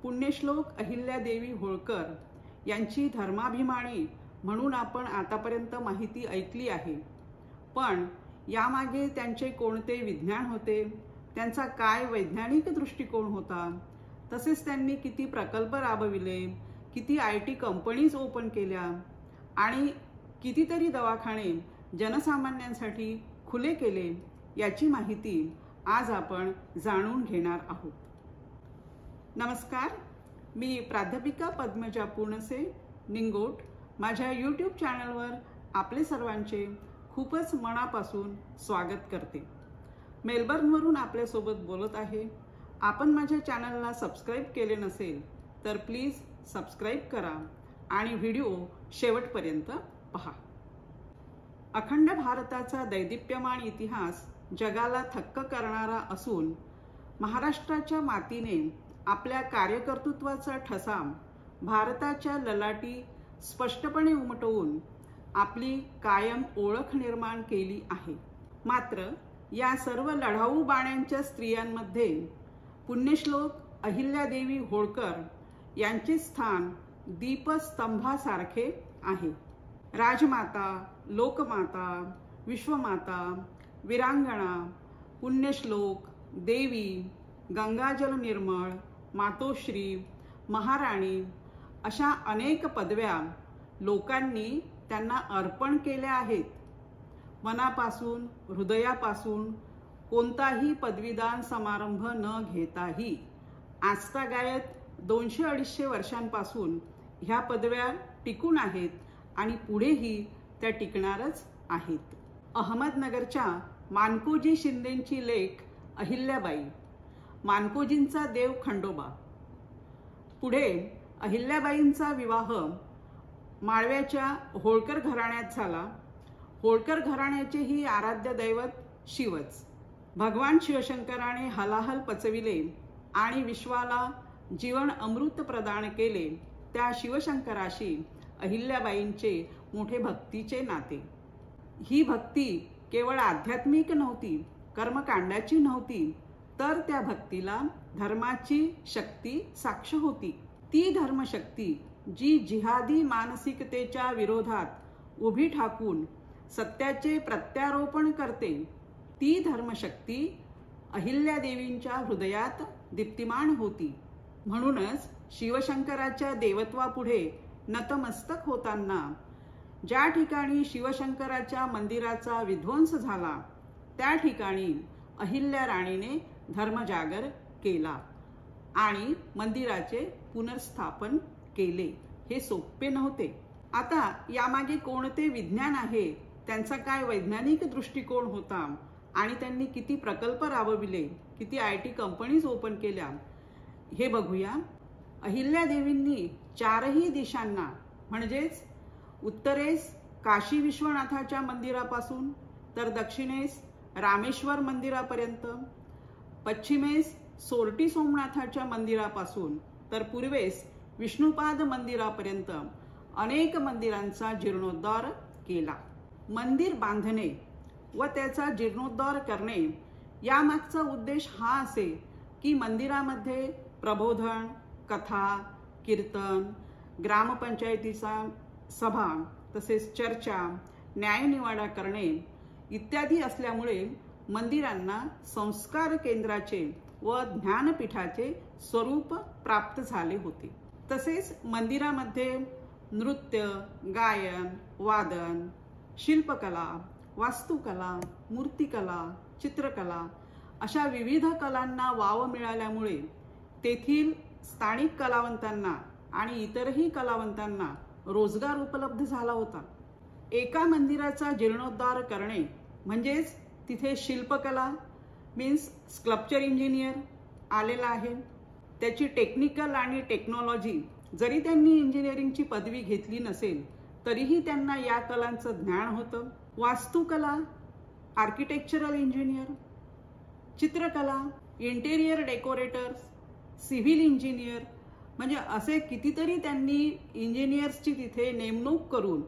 पुण्यश्लोक अहिल्यादेवी होळकर यांची धर्माभिमानी म्हणून आपण आतापर्यंत माहिती ऐकली आहे, पण यामागे त्यांचे कोणते विज्ञान होते, त्यांचा काय वैज्ञानिक दृष्टिकोन होता, तसेच त्यांनी किती प्रकल्प राबविले, किती IT कंपनीज ओपन केल्या आणि कितीतरी दवाखाने जनसामान्यांसाठी खुले केले, याची माहिती आज आपण जाणून घेणार आहोत. नमस्कार, मी प्राध्यापिका पद्मजा पूर्णसे निंगोट. माझ्या YouTube चॅनलवर आपले सर्वांचे खूपच मनापासून स्वागत करते. मेलबर्नवरून आपल्यासोबत बोलत आहे. आपण माझ्या चॅनलला सबस्क्राईब केले नसेल तर प्लीज सबस्क्राईब करा आणि व्हिडिओ शेवटपर्यंत पहा. अखंड भारताचा दैदिप्यमान इतिहास जगाला थक्क करणारा असून महाराष्ट्राच्या मातीने आपल्या कार्यकर्तृत्वाचा ठसा भारताच्या ललाटी स्पष्टपणे उमटवून आपली कायम ओळख निर्माण केली आहे. मात्र या सर्व लढाऊ बाण्यांच्या स्त्रियांमध्ये पुण्यश्लोक अहिल्यादेवी होळकर यांचे स्थान दीपस्तंभासारखे आहे. राजमाता, लोकमाता, विश्वमाता, वीरांगणा, पुण्यश्लोक, देवी, गंगाजल निर्मळ, मातोश्री, महाराणी अशा अनेक पदव्या लोकांनी त्यांना अर्पण केल्या आहेत. मनापासून, हृदयापासून कोणताही पदवीदान समारंभ न घेताही आजतागायत 200-250 वर्षांपासून ह्या पदव्या टिकून आहेत आणि पुढेही त्या टिकणारच आहेत. अहमदनगरच्या मानकोजी शिंदेंची लेक अहिल्याबाई, मानकोजींचा देव खंडोबा. पुढे अहिल्याबाईंचा विवाह माळव्याच्या होळकर घराण्यात झाला. होळकर घराण्याचे ही आराध्य दैवत शिवच. भगवान शिवशंकराने हलाहल पचविले आणि विश्वाला जीवन अमृत प्रदान केले, त्या शिवशंकराशी अहिल्याबाईंचे मोठे भक्तीचे नाते. ही भक्ती केवळ आध्यात्मिक नव्हती, कर्मकांडाची नव्हती, तर त्या भक्तीला धर्माची शक्ती साक्ष होती. ती धर्मशक्ती जी जिहादी मानसिकतेच्या विरोधात उभी ठाकून सत्याचे प्रत्यारोपण करते, ती धर्मशक्ती अहिल्यादेवींच्या हृदयात दीप्तिमान होती. म्हणूनच शिवशंकराच्या देवत्वापुढे नतमस्तक होताना ज्या ठिकाणी शिवशंकराच्या मंदिराचा विध्वंस झाला, त्या ठिकाणी अहिल्या राणीने धर्मजागर केला आणि मंदिराचे पुनर्स्थापन केले. हे सोपे नव्हते. आता यामागे कोणते विज्ञान आहे, त्यांचा काय वैज्ञानिक दृष्टिकोन होता आणि त्यांनी किती प्रकल्प राबविले, किती IT कंपनीज ओपन केल्या, हे बघूया. अहिल्यादेवींनी चारही दिशांना म्हणजेच उत्तरेस काशी विश्वनाथाच्या मंदिरापासून तर दक्षिणेस रामेश्वर मंदिरापर्यंत, पश्चिमेस सोरटी सोमनाथाच्या मंदिरापासून तर पूर्वेस विष्णुपाद मंदिरापर्यंत अनेक मंदिरांचा जीर्णोद्धार केला. मंदिर बांधणे व त्याचा जीर्णोद्धार करणे यामागचा उद्देश हा असे की मंदिरामध्ये प्रबोधन, कथा, कीर्तन, ग्रामपंचायतीचा सभा, तसेच चर्चा, न्यायनिवाडा करणे इत्यादी असल्यामुळे मंदिरांना संस्कार केंद्राचे व ज्ञानपीठाचे स्वरूप प्राप्त झाले होते. तसेच मंदिरामध्ये नृत्य, गायन, वादन, शिल्पकला, वास्तुकला, मूर्तिकला, चित्रकला अशा विविध कलांना वाव मिळाल्यामुळे तेथील स्थानिक कलावंतांना आणि इतरही कलावंतांना रोजगार उपलब्ध झाला होता. एका मंदिराचा जीर्णोद्धार करणे म्हणजेच तिथे शिल्पकला मीन्स स्कल्पचर इंजिनियर आलेला आहे. त्याची टेक्निकल आणि टेक्नॉलॉजी जरी त्यांनी इंजिनिअरिंगची पदवी घेतली नसेल तरीही त्यांना या कलांचं ज्ञान होतं. वास्तुकला आर्किटेक्चरल इंजिनियर, चित्रकला इंटेरियर डेकोरेटर्स, सिव्हिल इंजिनियर म्हणजे असे कितीतरी त्यांनी इंजिनियर्सची तिथे नेमणूक करून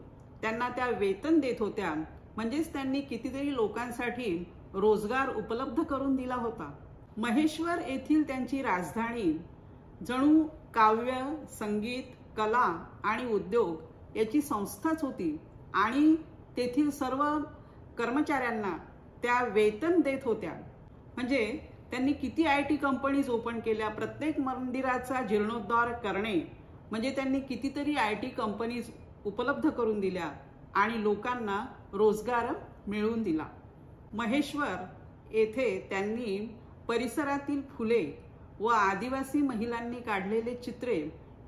त्यांना त्या वेतन देत होत्या. म्हणजेच त्यांनी कितीतरी लोकांसाठी रोजगार उपलब्ध करून दिला होता. महेश्वर येथील त्यांची राजधानी जणू काव्य, संगीत, कला आणि उद्योग याची संस्थाच होती आणि तेथील सर्व कर्मचाऱ्यांना त्या वेतन देत होत्या. म्हणजे त्यांनी किती IT कंपनीज ओपन केल्या. प्रत्येक मंदिराचा जीर्णोद्धार करणे म्हणजे त्यांनी कितीतरी IT कंपनीज उपलब्ध करून दिल्या आणि लोकांना रोजगार मिळवून दिला. महेश्वर येथे त्यांनी परिसरातील फुले व आदिवासी महिलांनी काढलेले चित्रे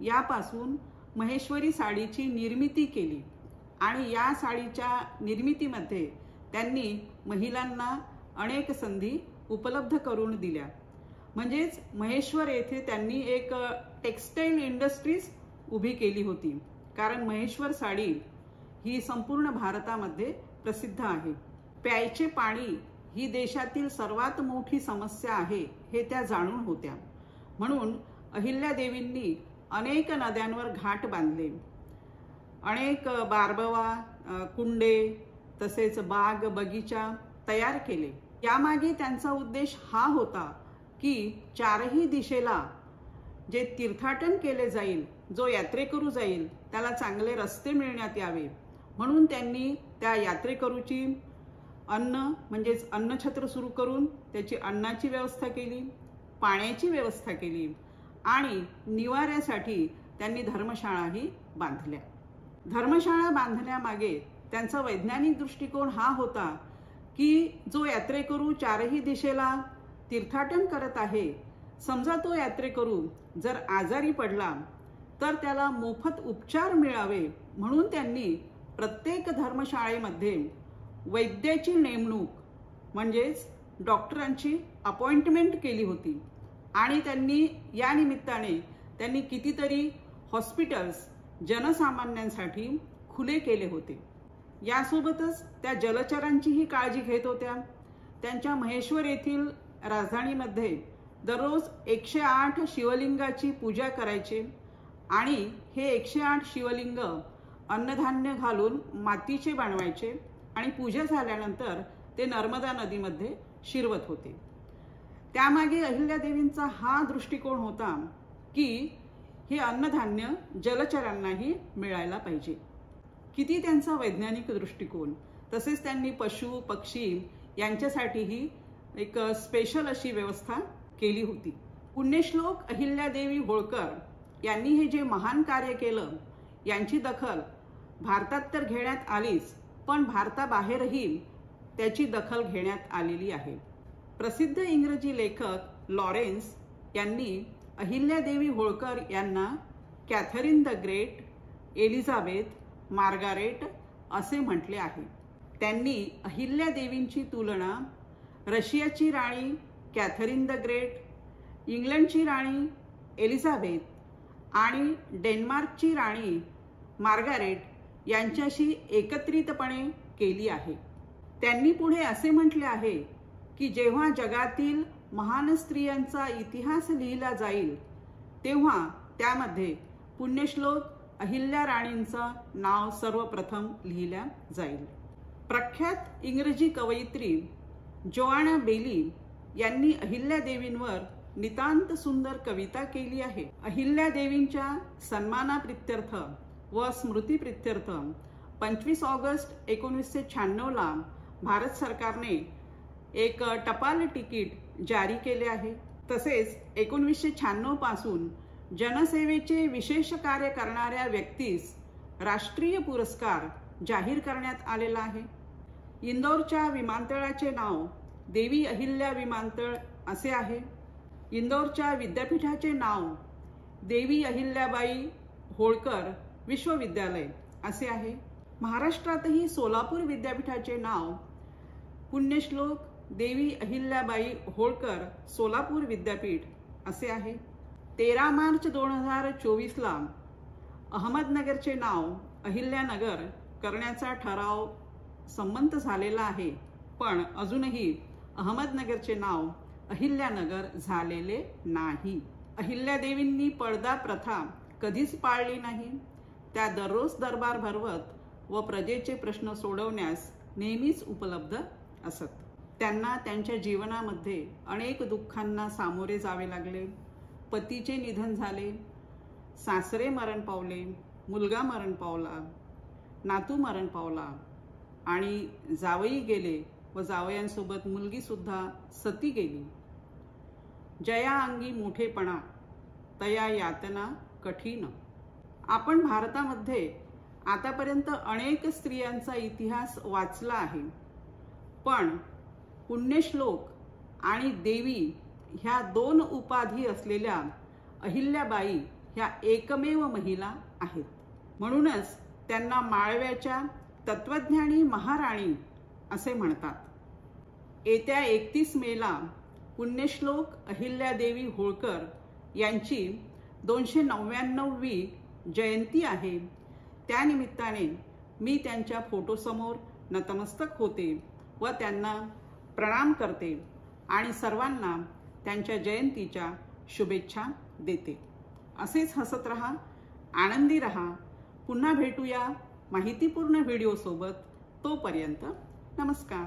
यापासून महेश्वरी साडीची निर्मिती केली आणि या साडीच्या निर्मितीमध्ये त्यांनी महिलांना अनेक संधी उपलब्ध करून दिल्या. म्हणजेच महेश्वर येथे त्यांनी एक टेक्सटाईल इंडस्ट्रीज उभी केली होती. कारण महेश्वर साडी ही संपूर्ण भारतामध्ये प्रसिद्ध आहे. प्यायचे पाणी ही देशातील सर्वात मोठी समस्या आहे हे त्या जाणून होत्या. म्हणून अहिल्यादेवींनी अनेक नद्यांवर घाट बांधले, अनेक बारबवा, कुंडे तसेच बाग बगीचा तयार केले. यामागे त्यांचा उद्देश हा होता की चारही दिशेला जे तीर्थाटन केले जाईल, जो यात्रेकरू जाईल त्याला चांगले रस्ते मिळण्यात यावे. म्हणून त्यांनी त्या यात्रेकरूची अन्न म्हणजेच अन्नछत्र सुरू करून त्याची अन्नाची व्यवस्था केली, पाण्याची व्यवस्था केली आणि निवाऱ्यासाठी त्यांनी धर्मशाळाही बांधल्या. धर्मशाळा बांधण्यामागे त्यांचा वैज्ञानिक दृष्टिकोन हा होता की जो यात्रेकरू चारही दिशेला तीर्थाटन करत आहे, समजा तो यात्रेकरू जर आजारी पडला तर त्याला मोफत उपचार मिळावे म्हणून त्यांनी प्रत्येक धर्मशाळेमध्ये वैद्याची नेमणूक म्हणजेच डॉक्टरांची अपॉइंटमेंट केली होती आणि त्यांनी या निमित्ताने त्यांनी कितीतरी हॉस्पिटल्स जनसामान्यांसाठी खुले केले होते. यासोबतच त्या जलचरांचीही काळजी घेत होत्या. त्यांच्या महेश्वर येथील राजधानीमध्ये दररोज 108 शिवलिंगाची पूजा करायचे आणि हे 108 शिवलिंग अन्नधान्य घालून मातीचे बनवायचे आणि पूजा झाल्यानंतर ते नर्मदा नदीमध्ये शिरवत होते. त्यामागे अहिल्यादेवींचा हा दृष्टिकोन होता की हे अन्नधान्य जलचरांनाही मिळायला पाहिजे. किती त्यांचा वैज्ञानिक दृष्टिकोन. तसेच त्यांनी पशु पक्षी यांच्यासाठीही एक स्पेशल अशी व्यवस्था केली होती. पुण्यश्लोक अहिल्यादेवी होळकर यांनी हे जे महान कार्य केलं यांची दखल भारतात तर घेण्यात आलीच, पण भारताबाहेरही त्याची दखल घेण्यात आलेली आहे. प्रसिद्ध इंग्रजी लेखक लॉरेन्स यांनी अहिल्यादेवी होळकर यांना Catherine the Great, Elizabeth, Margaret असे म्हटले आहे. त्यांनी अहिल्यादेवींची तुलना रशियाची राणी कॅथरीन द ग्रेट, इंग्लंडची राणी एलिझाबेथ आणि डेन्मार्कची राणी मार्गारेट यांच्याशी एकत्रितपणे केली आहे. त्यांनी पुढे असे म्हटले आहे की जेव्हा जगातील महान स्त्रियांचा इतिहास लिहिला जाईल तेव्हा त्यामध्ये पुण्यश्लोक अहिल्या राणींचं नाव सर्वप्रथम लिहिल्या जाईल. प्रख्यात इंग्रजी कवयित्री जोआना बेली यांनी अहिल्यादेवींवर नितांत सुंदर कविता केली आहे. अहिल्यादेवींच्या सन्मानाप्रित्यर्थ व स्मृतीप्रित्यर्थ 25 ऑगस्ट 1996 भारत सरकारने एक टपाल तिकीट जारी केले आहे. तसेच 1996 पासून जनसेवेचे विशेष कार्य करणाऱ्या व्यक्तीस राष्ट्रीय पुरस्कार जाहीर करण्यात आलेला आहे. इंदोरच्या विमानतळाचे नाव देवी अहिल्या विमानतळ असे आहे. इंदोरच्या विद्यापीठाचे नाव देवी अहिल्याबाई होळकर विश्वविद्यालय असे आहे. महाराष्ट्रातही सोलापूर विद्यापीठाचे नाव पुण्यश्लोक देवी अहिल्याबाई होळकर सोलापूर विद्यापीठ असे आहे. 13 मार्च 2024 अहमदनगरचे नाव अहिल्यानगर करण्याचा ठराव संमत झालेला आहे, पण अजूनही अहमदनगरचे नाव अहिल्यानगर झालेले नाही. अहिल्यादेवींनी पडदा प्रथा कधीच पाळली नाही. त्या दररोज दरबार भरवत व प्रजेचे प्रश्न सोडवण्यास नेहमीच उपलब्ध असत. त्यांना त्यांच्या जीवनामध्ये अनेक दुःखांना सामोरे जावे लागले. पतीचे निधन झाले, सासरे मरण पावले, मुलगा मरण पावला, नातू मरण पावला आणि जावई गेले व जावयांसोबत मुलगी सुद्धा सती गेली. जया अंगी मोठेपणा तया यातना कठीण. आपण भारतामध्ये आतापर्यंत अनेक स्त्रियांचा इतिहास वाचला आहे, पण पुण्यश्लोक आणि देवी ह्या 2 उपाधी असलेल्या अहिल्याबाई ह्या एकमेव महिला आहेत. म्हणूनच त्यांना माळव्याच्या तत्वज्ञानी महाराणी असे म्हणतात. येत्या 31 मेला पुण्यश्लोक अहिल्यादेवी होळकर यांची 299वी जयंती आहे. त्यानिमित्ताने मी त्यांच्या फोटोसमोर नतमस्तक होते व त्यांना प्रणाम करते आणि सर्वांना त्यांच्या जयंतीच्या शुभेच्छा देते. असेच हसत रहा, आनंदी रहा. पुन्हा भेटूया माहितीपूर्ण व्हिडिओ सोबत. तोपर्यंत नमस्कार.